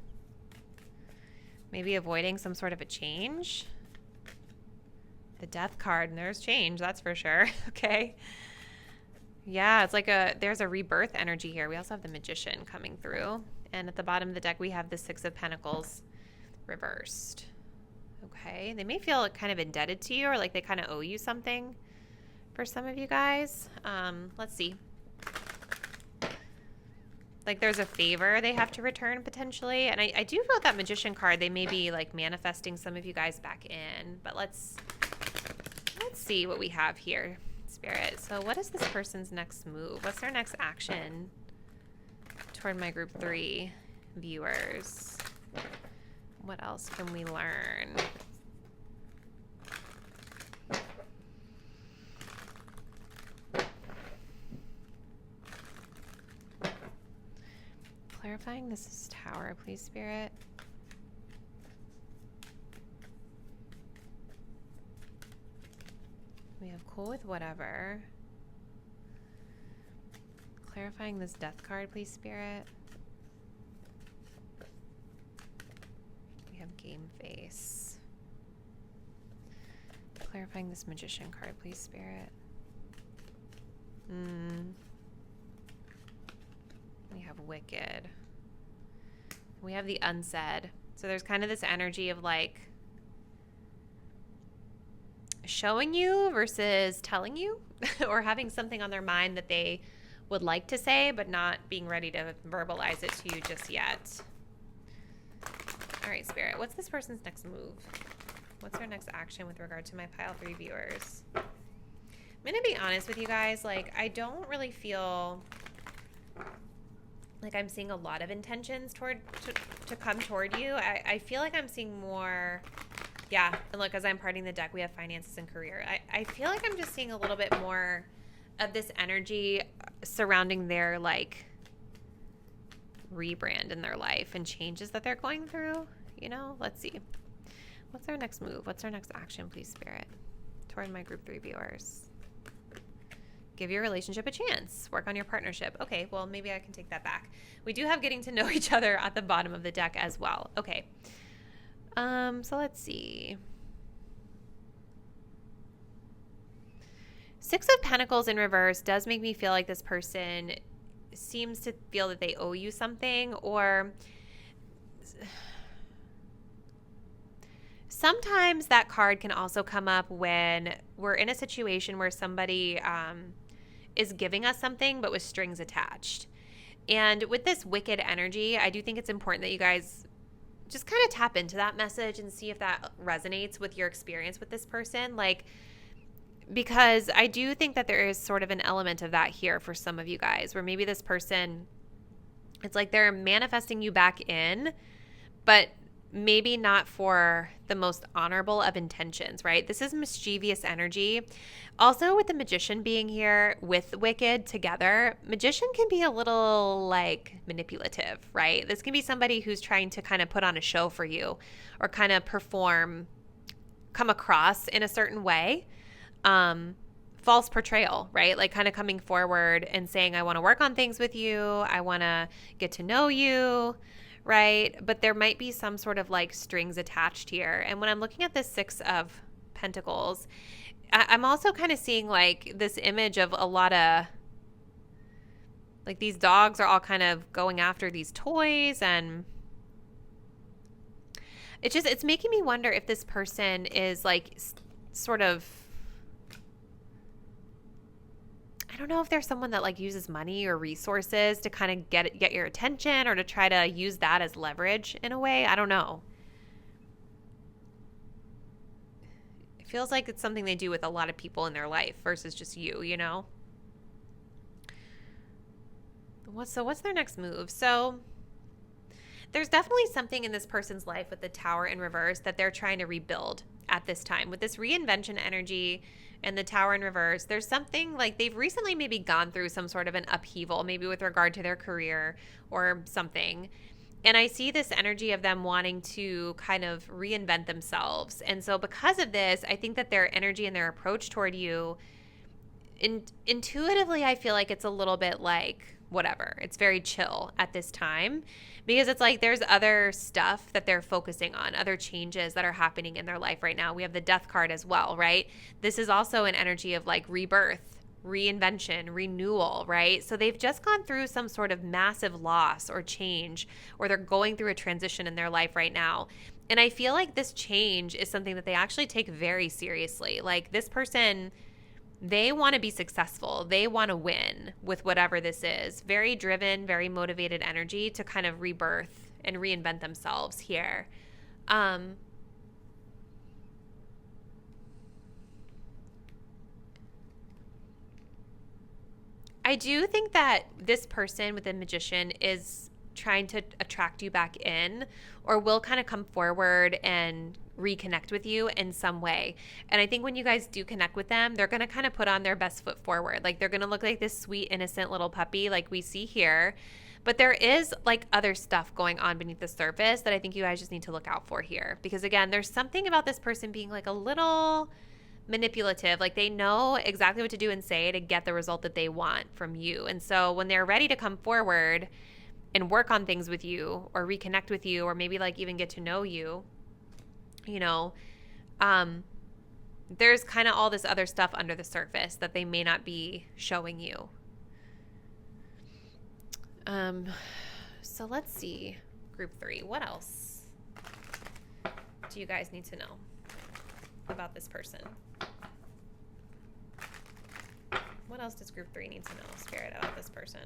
Maybe avoiding some sort of a change. The Death card, and there's change, that's for sure. Okay. Yeah, it's like there's a rebirth energy here. We also have the Magician coming through. And at the bottom of the deck, we have the Six of Pentacles reversed. Okay. They may feel kind of indebted to you, or like they kind of owe you something for some of you guys. Let's see. Like there's a favor they have to return potentially. And I do feel with that Magician card, they may be like manifesting some of you guys back in. But let's see what we have here, Spirit. So what is this person's next move? What's their next action toward my group 3 viewers? What else can we learn? Clarifying this is Tower, please, Spirit. We have cool with whatever. Clarifying this Death card, please, Spirit. We have game face. Clarifying this Magician card, please, Spirit. We have Wicked. We have the Unsaid. So there's kind of this energy of like showing you versus telling you or having something on their mind that they would like to say but not being ready to verbalize it to you just yet. All right, Spirit, what's this person's next move? What's their next action with regard to my pile 3 viewers? I'm going to be honest with you guys. Like, I don't really feel like I'm seeing a lot of intentions to come toward you. I feel like I'm seeing more. Yeah, and look, as I'm parting the deck, we have finances and career. I feel like I'm just seeing a little bit more of this energy surrounding their, like, rebrand in their life and changes that they're going through. You know, let's see. What's their next move? What's their next action, please, Spirit? Toward my group 3 viewers. Give your relationship a chance. Work on your partnership. Okay, well, maybe I can take that back. We do have getting to know each other at the bottom of the deck as well. Okay. So let's see. Six of Pentacles in reverse does make me feel like this person seems to feel that they owe you something, or sometimes that card can also come up when we're in a situation where somebody is giving us something but with strings attached. And with this Wicked energy, I do think it's important that you guys just kind of tap into that message and see if that resonates with your experience with this person. Like, because I do think that there is sort of an element of that here for some of you guys, where maybe this person, it's like they're manifesting you back in, but maybe not for the most honorable of intentions, right? This is mischievous energy. Also, with the Magician being here with Wicked together, Magician can be a little like manipulative, right? This can be somebody who's trying to kind of put on a show for you or kind of perform, come across in a certain way. False portrayal, right? Like kind of coming forward and saying, I want to work on things with you. I want to get to know you. Right? But there might be some sort of like strings attached here. And when I'm looking at this Six of Pentacles, I'm also kind of seeing like this image of a lot of like these dogs are all kind of going after these toys, and it's making me wonder if this person is like sort of, I don't know if there's someone that like uses money or resources to kind of get your attention, or to try to use that as leverage in a way. I don't know. It feels like it's something they do with a lot of people in their life versus just you know? So what's their next move? So there's definitely something in this person's life with the Tower in reverse that they're trying to rebuild at this time. With this reinvention energy and the Tower in reverse, there's something like they've recently maybe gone through some sort of an upheaval, maybe with regard to their career or something. And I see this energy of them wanting to kind of reinvent themselves. And so because of this, I think that their energy and their approach toward you intuitively, I feel like it's a little bit like whatever. It's very chill at this time because it's like there's other stuff that they're focusing on, other changes that are happening in their life right now. We have the death card as well, right? This is also an energy of like rebirth, reinvention, renewal, right? So they've just gone through some sort of massive loss or change, or they're going through a transition in their life right now. And I feel like this change is something that they actually take very seriously. Like this person, they want to be successful. They want to win with whatever this is. Very driven, very motivated energy to kind of rebirth and reinvent themselves here. I do think that this person with the Magician is trying to attract you back in, or will kind of come forward and reconnect with you in some way. And I think when you guys do connect with them, they're going to kind of put on their best foot forward. Like they're going to look like this sweet, innocent little puppy like we see here. But there is like other stuff going on beneath the surface that I think you guys just need to look out for here. Because again, there's something about this person being like a little manipulative. Like they know exactly what to do and say to get the result that they want from you. And so when they're ready to come forward and work on things with you or reconnect with you, or maybe like even get to know you, you know, there's kind of all this other stuff under the surface that they may not be showing you. So let's see, group 3, what else do you guys need to know about this person? What else does group 3 need to know, Spirit, about this person?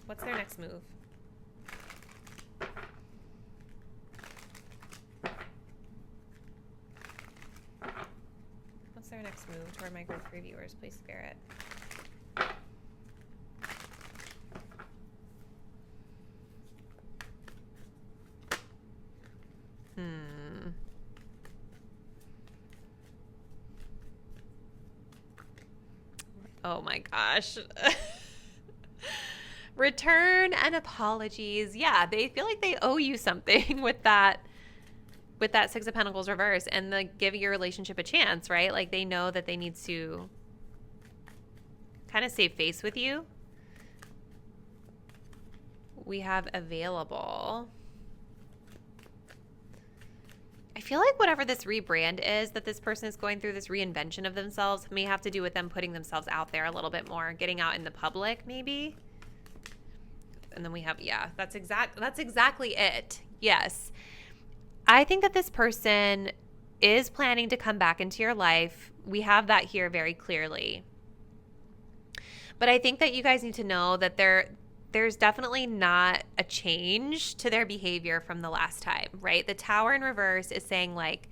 What's their next move? What's their next move toward my group 3 viewers, please, Spirit? Oh my gosh. Return and apologies. Yeah, they feel like they owe you something with that Six of Pentacles reverse, and give your relationship a chance, right? Like they know that they need to kind of save face with you. We have available. I feel like whatever this rebrand is that this person is going through, this reinvention of themselves, may have to do with them putting themselves out there a little bit more, getting out in the public maybe. And then we have, yeah, that's exactly it. Yes. I think that this person is planning to come back into your life. We have that here very clearly. But I think that you guys need to know that there's definitely not a change to their behavior from the last time, right? The Tower in reverse is saying like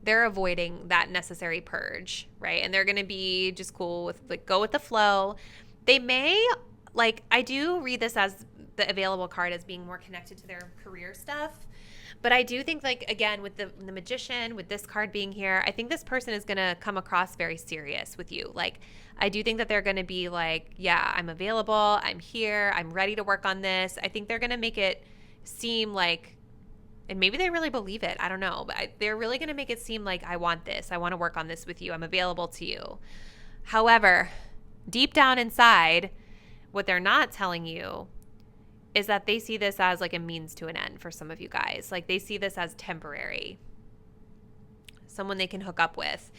they're avoiding that necessary purge, right? And they're going to be just cool with like go with the flow. They may, like, I do read this as the available card as being more connected to their career stuff. But I do think, like, again, with the Magician, with this card being here, I think this person is going to come across very serious with you. Like, I do think that they're going to be like, yeah, I'm available. I'm here. I'm ready to work on this. I think they're going to make it seem like, and maybe they really believe it. I don't know. But they're really going to make it seem like I want this. I want to work on this with you. I'm available to you. However, deep down inside, what they're not telling you is that they see this as like a means to an end for some of you guys. Like they see this as temporary, someone they can hook up with.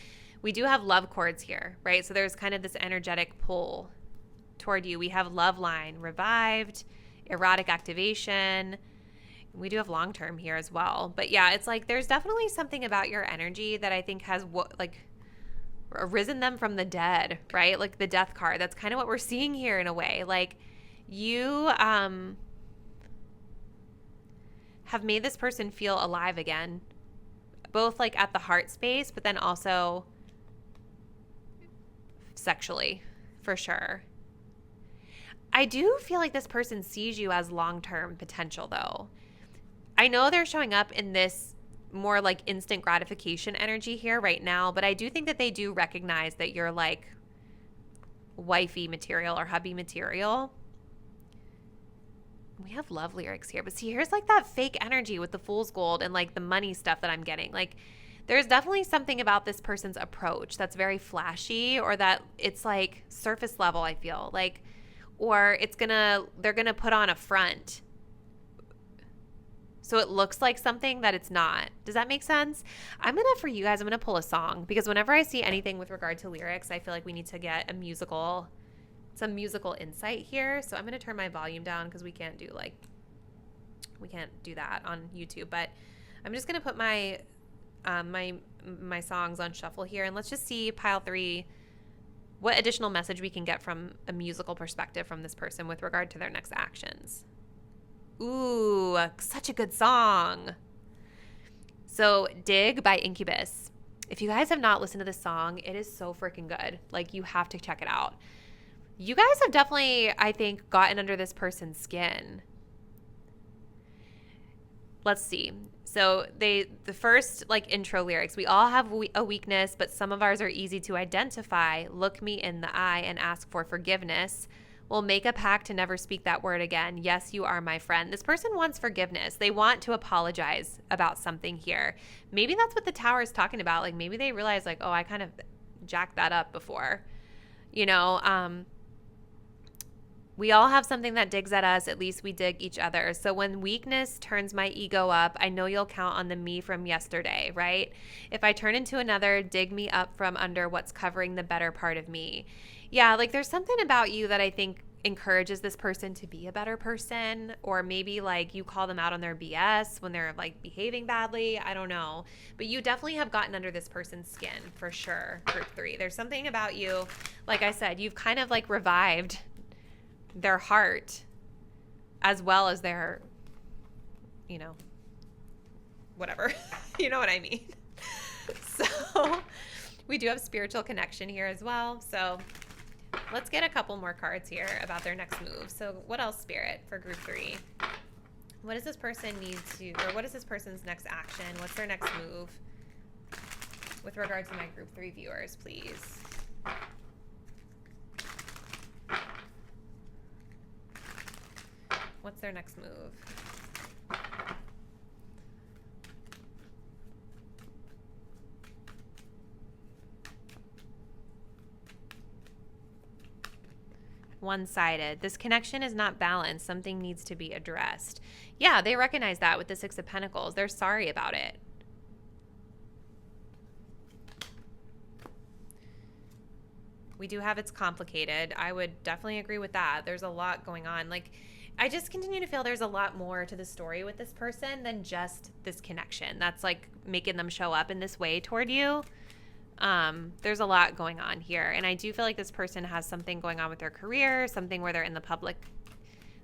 We do have love cords here, right? So there's kind of this energetic pull toward you. We have love line, revived, erotic activation. We do have long term here as well. But yeah, it's like there's definitely something about your energy that I think has risen them from the dead, right? Like the death card. That's kind of what we're seeing here in a way. Like you have made this person feel alive again, both like at the heart space, but then also sexually, for sure. I do feel like this person sees you as long-term potential, though. I know they're showing up in this more like instant gratification energy here right now, but I do think that they do recognize that you're like wifey material or hubby material. We have love lyrics here, but see, here's like that fake energy with the fool's gold and like the money stuff that I'm getting. Like There's definitely something about this person's approach that's very flashy, or that it's like surface level, I feel like, or they're gonna put on a front so it looks like something that it's not. Does that make sense? For you guys, I'm gonna pull a song, because whenever I see anything with regard to lyrics, I feel like we need to get some musical insight here. So I'm gonna turn my volume down, because we can't do that on YouTube. But I'm just gonna put my my songs on shuffle here, and let's just see, pile 3, what additional message we can get from a musical perspective from this person with regard to their next actions. Ooh, such a good song. So Dig by Incubus. If you guys have not listened to this song, it is so freaking good. Like, you have to check it out. You guys have definitely, I think, gotten under this person's skin. Let's see. So the first intro lyrics, we all have a weakness, but some of ours are easy to identify. Look me in the eye and ask for forgiveness. We'll make a pact to never speak that word again. Yes, you are my friend. This person wants forgiveness. They want to apologize about something here. Maybe that's what the Tower is talking about. Like, maybe they realize, like, oh, I kind of jacked that up before. We all have something that digs at us. At least we dig each other. So when weakness turns my ego up, I know you'll count on the me from yesterday, right? If I turn into another, dig me up from under what's covering the better part of me. Yeah, like, there's something about you that I think encourages this person to be a better person, or maybe like you call them out on their BS when they're like behaving badly. I don't know. But you definitely have gotten under this person's skin for sure, group 3. There's something about you, like I said, you've kind of like revived their heart as well as their, whatever. You know what I mean? So we do have spiritual connection here as well. So let's get a couple more cards here about their next move. So what else, Spirit, for group 3? What does this person need to, or what is this person's next action? What's their next move with regard to my group 3 viewers, please? What's their next move? One-sided. This connection is not balanced. Something needs to be addressed. Yeah, they recognize that with the 6 of Pentacles. They're sorry about it. We do have it's complicated. I would definitely agree with that. There's a lot going on. Like, I just continue to feel there's a lot more to the story with this person than just this connection that's like making them show up in this way toward you. There's a lot going on here. And I do feel like this person has something going on with their career, something where they're in the public,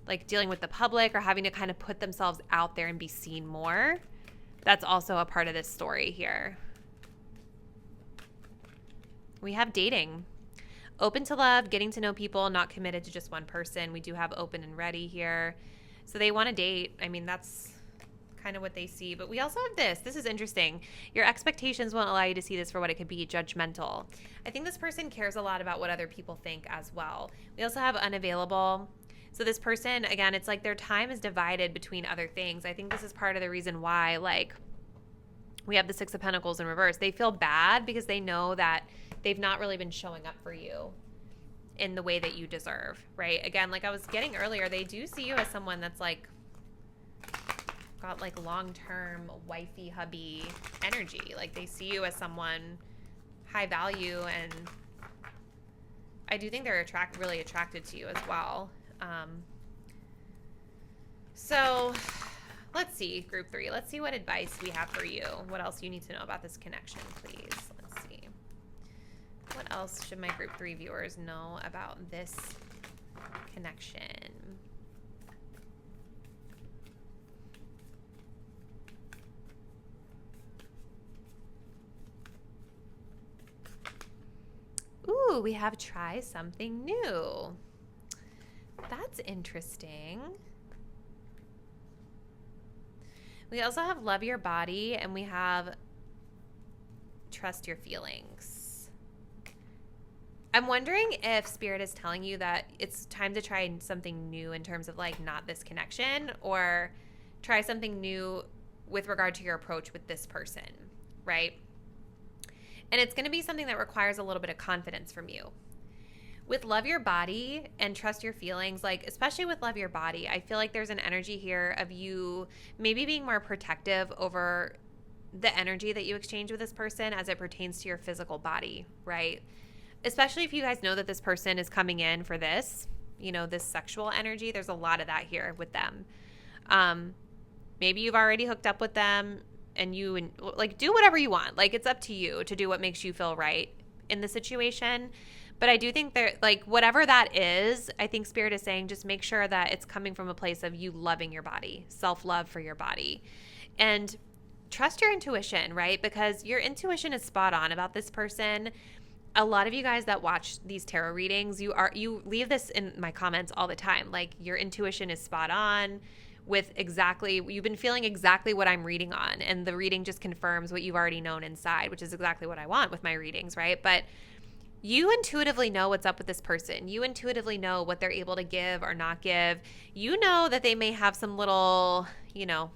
like dealing with the public or having to kind of put themselves out there and be seen more. That's also a part of this story here. We have dating. Open to love, getting to know people, not committed to just one person. We do have open and ready here. So they want to date. I mean, that's kind of what they see. But we also have this. This is interesting. Your expectations won't allow you to see this for what it could be, judgmental. I think this person cares a lot about what other people think as well. We also have unavailable. So this person, again, it's like their time is divided between other things. I think this is part of the reason why, like, we have the 6 of Pentacles in reverse. They feel bad because they know that they've not really been showing up for you in the way that you deserve, right? Again, like I was getting earlier, they do see you as someone that's like got like long-term wifey hubby energy. Like they see you as someone high value, and I do think they're really attracted to you as well. So let's see, group 3. Let's see what advice we have for you. What else you need to know about this connection, please. Let's see. What else should my group 3 viewers know about this connection? Ooh, we have try something new. That's interesting. We also have love your body, and we have trust your feelings. I'm wondering if Spirit is telling you that it's time to try something new in terms of like not this connection, or try something new with regard to your approach with this person, right? And it's going to be something that requires a little bit of confidence from you. With love your body and trust your feelings, like especially with love your body, I feel like there's an energy here of you maybe being more protective over the energy that you exchange with this person as it pertains to your physical body, right? Especially if you guys know that this person is coming in for this, you know, this sexual energy. There's a lot of that here with them. Maybe you've already hooked up with them and you like do whatever you want. Like it's up to you to do what makes you feel right in the situation. But I do think that, like, whatever that is, I think Spirit is saying just make sure that it's coming from a place of you loving your body, self-love for your body. And trust your intuition, right? Because your intuition is spot on about this person. A lot of you guys that watch these tarot readings, you leave this in my comments all the time. Like, your intuition is spot on with exactly, you've been feeling exactly what I'm reading on. And the reading just confirms what you've already known inside, which is exactly what I want with my readings, right? But you intuitively know what's up with this person. You intuitively know what they're able to give or not give. You know that they may have some little, you know,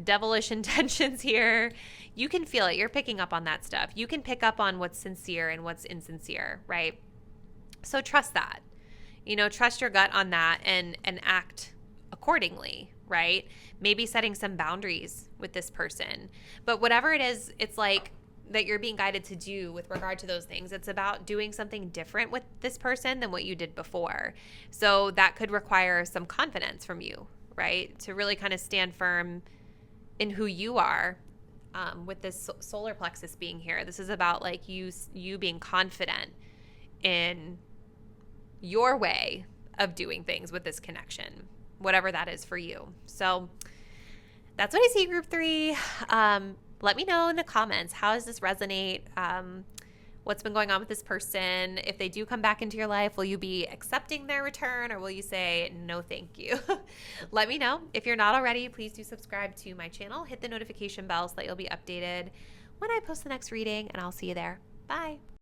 devilish intentions here. You can feel it. You're picking up on that stuff. You can pick up on what's sincere and what's insincere, right? So trust that. You know, trust your gut on that and act accordingly, right? Maybe setting some boundaries with this person. But whatever it is, it's like that you're being guided to do with regard to those things. It's about doing something different with this person than what you did before. So that could require some confidence from you, right? To really kind of stand firm in who you are. With this solar plexus being here, this is about like you being confident in your way of doing things with this connection, whatever that is for you. So that's what I see, group 3. Let me know in the comments, how does this resonate? What's been going on with this person? If they do come back into your life, will you be accepting their return or will you say, no, thank you? Let me know. If you're not already, please do subscribe to my channel. Hit the notification bell so that you'll be updated when I post the next reading, and I'll see you there. Bye.